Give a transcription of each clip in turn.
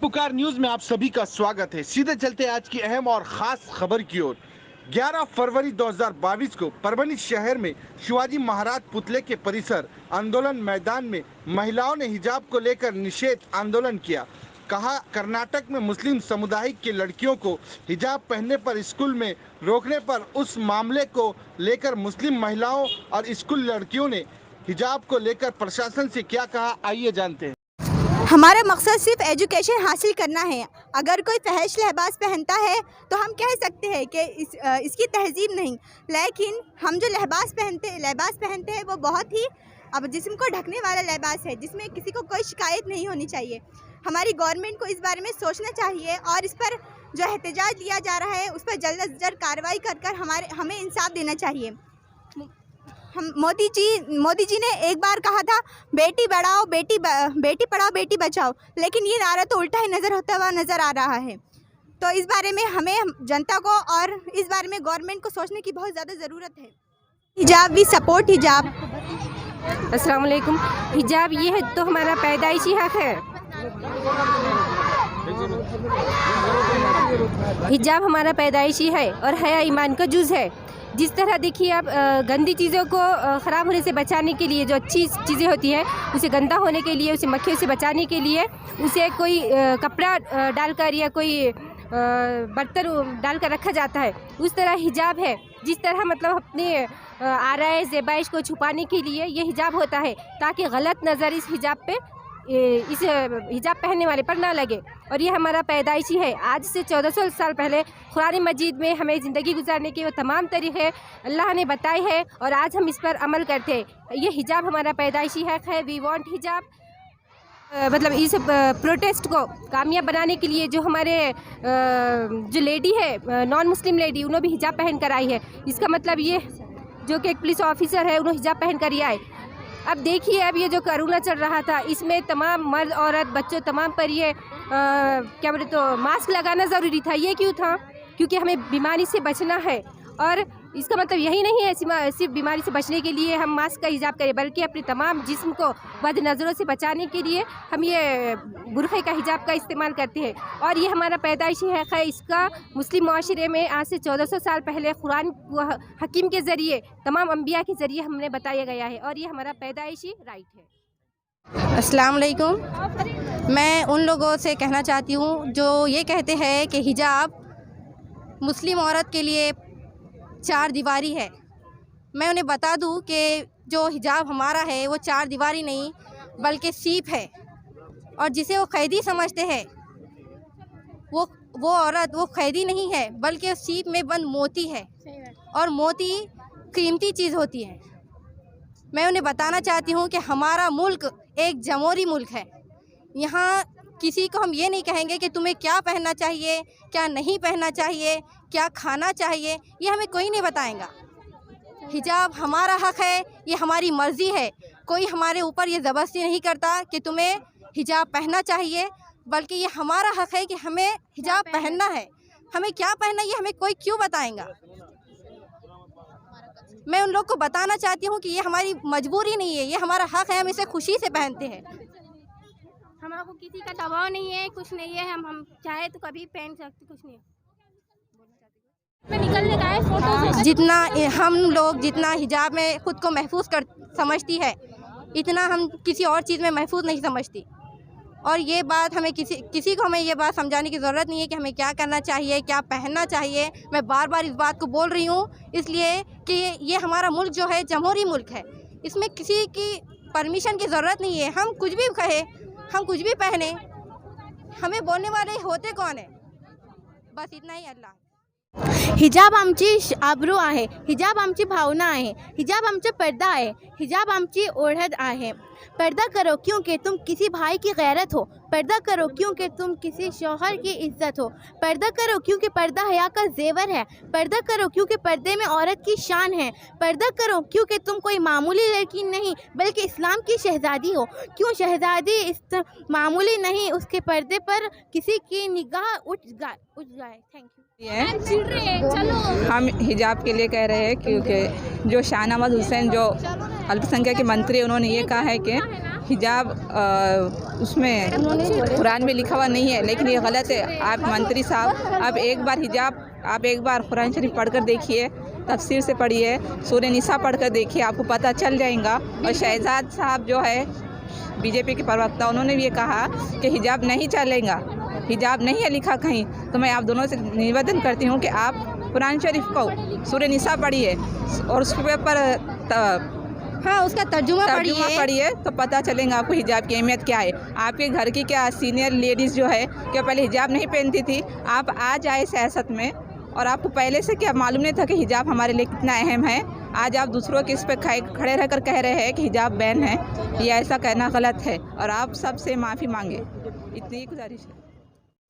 पुकार न्यूज में आप सभी का स्वागत है। सीधे चलते आज की अहम और खास खबर की ओर। 11 फरवरी 2022 को परभनी शहर में शिवाजी महाराज पुतले के परिसर आंदोलन मैदान में महिलाओं ने हिजाब को लेकर निषेध आंदोलन किया। कहा, कर्नाटक में मुस्लिम समुदाय की लड़कियों को हिजाब पहनने पर स्कूल में रोकने पर उस मामले को लेकर मुस्लिम महिलाओं और स्कूल लड़कियों ने हिजाब को लेकर प्रशासन से क्या कहा, आइए जानते हैं। हमारा मकसद सिर्फ एजुकेशन हासिल करना है। अगर कोई फहश लिबास पहनता है तो हम कह सकते हैं कि इसकी तहजीब नहीं, लेकिन हम जो लिबास पहनते हैं वो बहुत ही अब जिस्म को ढकने वाला लिबास है, जिसमें किसी को कोई शिकायत नहीं होनी चाहिए। हमारी गवर्नमेंट को इस बारे में सोचना चाहिए और इस पर जो एहतजाज लिया जा रहा है उस पर जल्द से जल्द कार्रवाई कर हमें इंसाफ देना चाहिए। मोदी जी ने एक बार कहा था बेटी पढ़ाओ बेटी बचाओ, लेकिन ये नारा तो उल्टा ही होता हुआ नज़र आ रहा है। तो इस बारे में हमें जनता को और इस बारे में गवर्नमेंट को सोचने की बहुत ज़्यादा ज़रूरत है। हिजाब, वी सपोर्ट हिजाब। अस्सलाम वालेकुम। हिजाब ये है तो हमारा पैदाइशी हक है। हिजाब हमारा पैदाइशी है और हया ईमान का जुज़ है। जिस तरह देखिए आप गंदी चीज़ों को ख़राब होने से बचाने के लिए जो अच्छी चीज़ें होती है उसे गंदा होने के लिए, उसे मक्खियों से बचाने के लिए उसे कोई कपड़ा डालकर या कोई बर्तन डालकर रखा जाता है, उस तरह हिजाब है। जिस तरह मतलब अपने आराए ज़ेबाइश को छुपाने के लिए ये हिजाब होता है ताकि गलत नज़र इस हिजाब पहनने वाले पर ना लगे। और ये हमारा पैदाइशी है। आज से 1400 साल पहले कुरान मजीद में हमें ज़िंदगी गुजारने के वो तमाम तरीक़े अल्लाह ने बताए हैं और आज हम इस पर अमल करते हैं। ये हिजाब हमारा पैदाइशी हक़ है। वी वांट हिजाब। मतलब इस प्रोटेस्ट को कामयाब बनाने के लिए जो हमारे जो लेडी है, नॉन मुस्लिम लेडी, उन्होंने भी हिजाब पहन कर आई है। इसका मतलब ये जो कि एक पुलिस ऑफिसर है उन्होंने हिजाब पहन कर ही आए। अब देखिए, अब ये जो कोरोना चल रहा था इसमें तमाम मर्द औरत बच्चों तमाम पर ये क्या बोले तो मास्क लगाना ज़रूरी था। ये क्यों था? क्योंकि हमें बीमारी से बचना है। और इसका मतलब यही नहीं है सिर्फ बीमारी से बचने के लिए हम मास्क का हिजाब करें, बल्कि अपने तमाम जिस्म को बद नज़रों से बचाने के लिए हम ये बुरखे का हिजाब का इस्तेमाल करते हैं। और ये हमारा पैदाइशी हक़ है। इसका मुस्लिम माशरे में आज से 1400 साल पहले कुरान हकीम के ज़रिए, तमाम अम्बिया के ज़रिए हमने बताया गया है और ये हमारा पैदाइशी राइट है। अस्सलाम वालेकुम। मैं उन लोगों से कहना चाहती हूँ जो ये कहते हैं कि हिजाब मुस्लिम औरत के लिए 4 दीवारी है। मैं उन्हें बता दूं कि जो हिजाब हमारा है वो 4 दीवारी नहीं बल्कि सीप है, और जिसे वो कैदी समझते हैं वो औरत वो कैदी नहीं है बल्कि सीप में बंद मोती है, और मोती कीमती चीज़ होती है। मैं उन्हें बताना चाहती हूँ कि हमारा मुल्क एक जमहूरी मुल्क है। यहाँ किसी को हम ये नहीं कहेंगे कि तुम्हें क्या पहनना चाहिए, क्या नहीं पहनना चाहिए, क्या खाना चाहिए, ये हमें कोई नहीं बताएगा। हिजाब हमारा हक़ है, ये हमारी मर्ज़ी है। कोई हमारे ऊपर ये ज़बरदस्ती नहीं करता कि तुम्हें हिजाब पहनना चाहिए, बल्कि ये हमारा हक़ है कि हमें हिजाब पहनना है। हमें क्या पहनना ये हमें कोई क्यों बताएगा? मैं उन लोग को बताना चाहती हूँ कि ये हमारी मजबूरी नहीं है, ये हमारा हक़ है। हम इसे खुशी से पहनते हैं। हमारा किसी का दबाव नहीं है, कुछ नहीं है। हम चाहे तो कभी पहन सकते, कुछ नहीं में निकलने का है। फोटो जितना हम लोग जितना हिजाब में ख़ुद को महफूज कर समझती है, इतना हम किसी और चीज़ में महफूज नहीं समझती। और ये बात हमें किसी को हमें ये बात समझाने की ज़रूरत नहीं है कि हमें क्या करना चाहिए, क्या पहनना चाहिए। मैं बार बार इस बात को बोल रही हूँ इसलिए कि ये हमारा मुल्क जो है जमहूरी मुल्क है। इसमें किसी की परमिशन की ज़रूरत नहीं है। हम कुछ भी कहें, हम कुछ भी पहने, हमें बोलने वाले होते कौन है? बस इतना ही। अल्लाह। हिजाब आमची आबरू आहे, हिजाब आमची भावना आहे, हिजाब आमचा पर्दा आहे, हिजाब आमची ओढ़त आहे। पर्दा करो क्योंकि तुम किसी भाई की गैरत हो, पर्दा करो क्योंकि तुम किसी शौहर की इज्जत हो, पर्दा करो क्योंकि पर्दा हया का जेवर है, पर्दा करो क्योंकि पर्दे में औरत की शान है, पर्दा करो क्योंकि तुम कोई मामूली लड़की नहीं बल्कि इस्लाम की शहज़ादी हो। क्यों शहज़ादी मामूली नहीं, उसके पर्दे पर किसी की निगाह उठ जाए। Thank you. हम हिजाब के लिए कह रहे हैं क्योंकि जो शाहनवाज हुसैन जो अल्पसंख्यक के मंत्री, उन्होंने ये कहा है कि हिजाब उसमें कुरान में लिखा हुआ नहीं है, लेकिन ये गलत है। आप मंत्री साहब, आप एक बार कुरान शरीफ पढ़कर देखिए, तफसीर से पढ़िए, सूरह निसा पढ़कर देखिए, आपको पता चल जाएगा। और शहजाद साहब जो है बीजेपी के प्रवक्ता, उन्होंने भी ये कहा कि हिजाब नहीं चलेगा, हिजाब नहीं है लिखा कहीं। तो मैं आप दोनों से निवेदन करती हूँ कि आप कुरान शरीफ को सूरह निसा पढ़िए और उसके ऊपर हाँ, उसका तर्जुमा पढ़िए तो पता चलेगा आपको हिजाब की अहमियत क्या है। आपके घर की क्या सीनियर लेडीज़ जो है क्या पहले हिजाब नहीं पहनती थी, आप आज आए सियासत में और आपको पहले से क्या मालूम नहीं था कि हिजाब हमारे लिए कितना अहम है। आज आप दूसरों के इस पर खड़े रहकर कह रहे हैं कि हिजाब बैन है, ये ऐसा कहना गलत है और आप सबसे माफ़ी मांगे, इतनी गुजारिश है।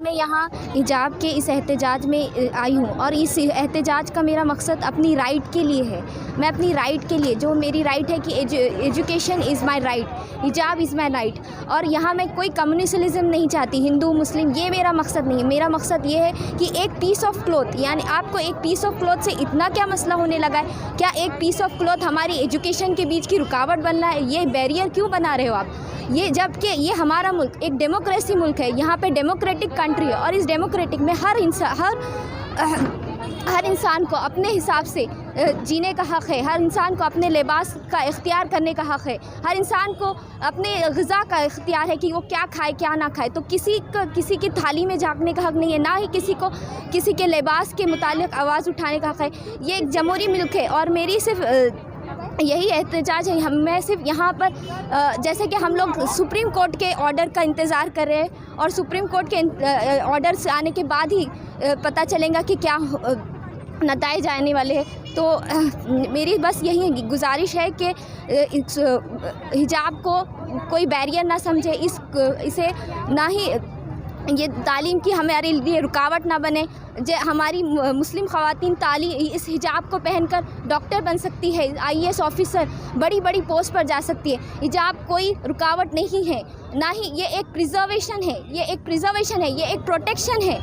मैं यहाँ हिजाब के इस एहतजाज में आई हूँ और इस एहतजाज का मेरा मकसद अपनी राइट के लिए है। मैं अपनी राइट के लिए, जो मेरी राइट है कि एजुकेशन इज़ माय राइट, हिजाब इज़ माय राइट। और यहाँ मैं कोई कम्युनिस्टलिज्म नहीं चाहती, हिंदू मुस्लिम, ये मेरा मकसद नहीं है। मेरा मकसद ये है कि एक पीस ऑफ क्लॉथ, यानी आपको एक पीस ऑफ क्लॉथ से इतना क्या मसला होने लगा है? क्या एक पीस ऑफ क्लॉथ हमारी एजुकेशन के बीच की रुकावट बन रहा है? ये बैरियर क्यों बना रहे हो आप? ये जबकि ये हमारा मुल्क एक डेमोक्रेसी मुल्क है, यहाँ पे डेमोक्रेटिक कंट्री है और इस डेमोक्रेटिक में हर इंसान को अपने हिसाब से जीने का हक़ है, हर इंसान को अपने लिबास का इख्तियार करने का हक़ है, हर इंसान को अपने ग़िज़ा का इख्तियार है कि वो क्या खाए क्या ना खाए। तो किसी की थाली में झांकने का हक़ नहीं है, ना ही किसी के लिबास के मुतालिक आवाज़ उठाने का हक़ है। ये एक जमहूरी मुल्क है और मेरी सिर्फ यही एहतजाज है। मैं सिर्फ यहाँ पर जैसे कि हम लोग सुप्रीम कोर्ट के ऑर्डर का इंतज़ार कर रहे हैं और सुप्रीम कोर्ट के ऑर्डर से आने के बाद ही पता चलेगा कि क्या नताइज आने वाले हैं। तो मेरी बस यही गुजारिश है कि हिजाब को कोई बैरियर ना समझे, इसे ना ही ये तालीम की हमारे लिए रुकावट ना बने। हमारी मुस्लिम ख़वातीन इस हिजाब को पहनकर डॉक्टर बन सकती है, IAS ऑफिसर, बड़ी बड़ी पोस्ट पर जा सकती है। हिजाब कोई रुकावट नहीं है, ना ही ये एक प्रिजर्वेशन है, ये एक प्रोटेक्शन है।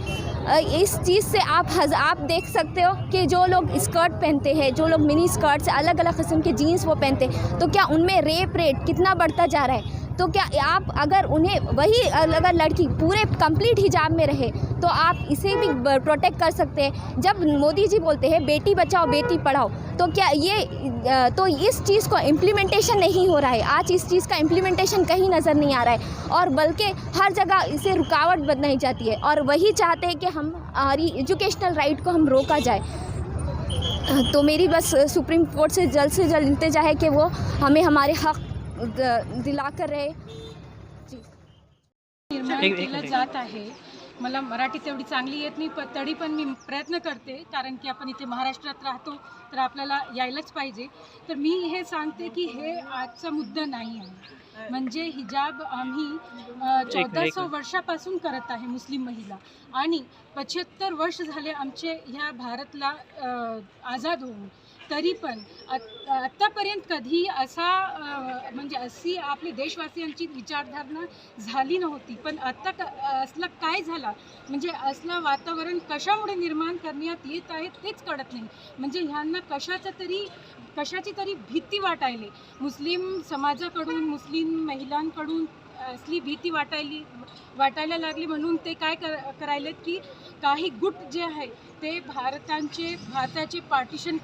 इस चीज़ से आप देख सकते हो कि जो लोग स्कर्ट पहनते हैं, जो लोग मिनी स्कर्ट से अलग अलग किस्म के जीन्स वो पहनते हैं, तो क्या उनमें रेप रेट कितना बढ़ता जा रहा है? तो क्या आप अगर उन्हें वही अगर लड़की पूरे कंप्लीट हिजाब में रहे तो आप इसे भी प्रोटेक्ट कर सकते हैं। जब मोदी जी बोलते हैं बेटी बचाओ बेटी पढ़ाओ, तो क्या तो इस चीज़ को इम्प्लीमेंटेशन नहीं हो रहा है। आज इस चीज़ का इम्प्लीमेंटेशन कहीं नज़र नहीं आ रहा है और बल्कि हर जगह इसे रुकावट बनाई जाती है और वही चाहते हैं कि हमारी एजुकेशनल राइट को हम रोका जाए। तो मेरी बस सुप्रीम कोर्ट से जल्द इल्तिजा है कि वो हमें हमारे हक़ दिला कर रहे। केलं जात आहे। मला मराठी तेवढी चांगली येत नाही, तरी पण मी प्रयत्न करते, कारण की आपण इथे महाराष्ट्रात राहतो तर आपल्याला यायलाच पाहिजे। तर मी हे सांगते की हे आजचा मुद्दा नाही आहे। म्हणजे हिजाब आम्ही 1400 वर्षापासून करत आहे मुस्लिम महिला आणि 75 वर्ष झाले आमचे ह्या भारतला आझाद होऊन, तरी पण आत्तापर्यंत कधी असा म्हणजे अशी आपली देशवासियांची विचारधारणा झाली नव्हती। पण आत्ता असलं काय झाला, म्हणजे असलं वातावरण कशामुळे निर्माण करण्यात येत आहे तेच कळत नाही। म्हणजे ह्यांना कशाची तरी भीती वाटायली, मुस्लिम समाजाकडून, मुस्लिम महिलांकडून असली भीती वाटायला लागली। म्हणून ते काय करायलेत की काही गुट जे आहे ते भारताचे पार्टिशन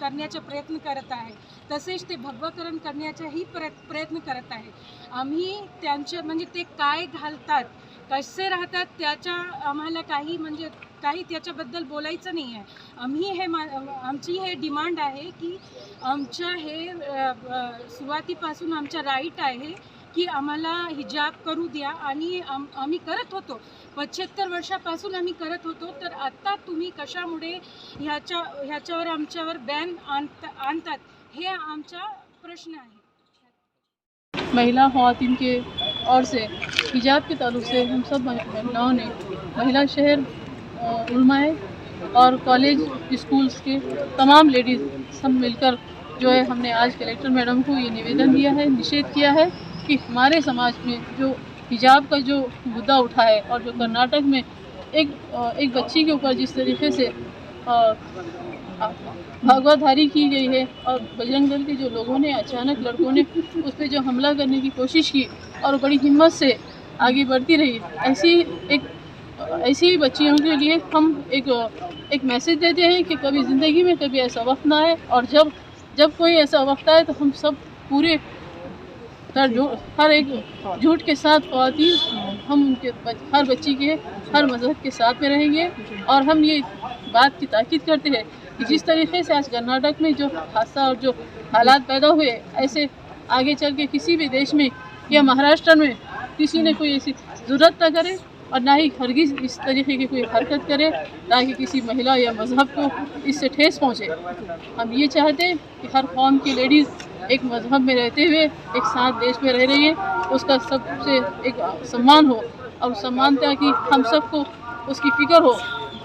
करण्याचा प्रयत्न करत आहे, तसेच ते भगवकरण करण्याचाही प्रयत्न करत आहे। आम्ही त्यांचे म्हणजे ते काय घालतात, कसे राहतात त्याच्या आम्हाला काही त्याच्याबद्दल बोलायचं नाही आहे। आमची हे डिमांड आहे की आमच्या हे सुरुवातीपासून आमचा राईट आहे की आम्हाला हिजाब करू द्या आणि आम्ही करत होतो, 75 वर्षापासून आम्ही करत होतो। तर आता तुम्ही कशामुळे ह्याच्यावर आमच्यावर बॅन आणतात, हे आमचा प्रश्न आहे। महिला ख़वातीन के ओर से हिजाब के ताल्लुक से हम सब महिलाओं ने महिला शहर उलमाए और कॉलेज स्कूल्स के तमाम लेडीज़ सब मिलकर जो है हमने आज कलेक्टर मैडम को ये निवेदन दिया है, निषेध किया है कि हमारे समाज में जो हिजाब का जो मुद्दा उठा है और जो कर्नाटक में एक बच्ची के ऊपर जिस तरीके से भगवाधारी की गई है और बजरंग दल के जो लोगों ने अचानक लड़कों ने उस पर जो हमला करने की कोशिश की और बड़ी हिम्मत से आगे बढ़ती रही, ऐसी बच्चियों के लिए हम एक मैसेज देते हैं कि कभी ज़िंदगी में कभी ऐसा वक्त ना आए, और जब कोई ऐसा वक्त आए तो हम सब पूरे हर एक झूठ के साथ ख़वातीन हम उनके हर बच्ची के हर मज़हब के साथ में रहेंगे। और हम ये बात की ताकीद करते हैं कि जिस तरीके से आज कर्नाटक में जो हादसा और जो हालात पैदा हुए, ऐसे आगे चल के किसी भी देश में या महाराष्ट्र में किसी ने कोई ऐसी ज़रूरत ना करे और ना ही हरगिज़ इस तरीके की कोई हरकत करे ताकि किसी महिला या मज़हब को इससे ठेस पहुँचे। हम ये चाहते हैं कि हर कौम की लेडीज़ एक मज़हब में रहते हुए एक साथ देश में रह रही है, उसका सबसे एक सम्मान हो और उस समानता की हम सबको उसकी फ़िक्र हो,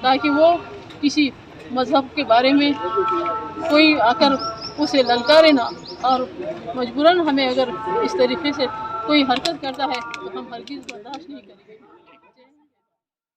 ताकि वो किसी मज़हब के बारे में कोई आकर उसे ललकारे ना, और मजबूरन हमें अगर इस तरीके से कोई हरकत करता है तो हम हरगिज़ बर्दाश्त नहीं करेंगे।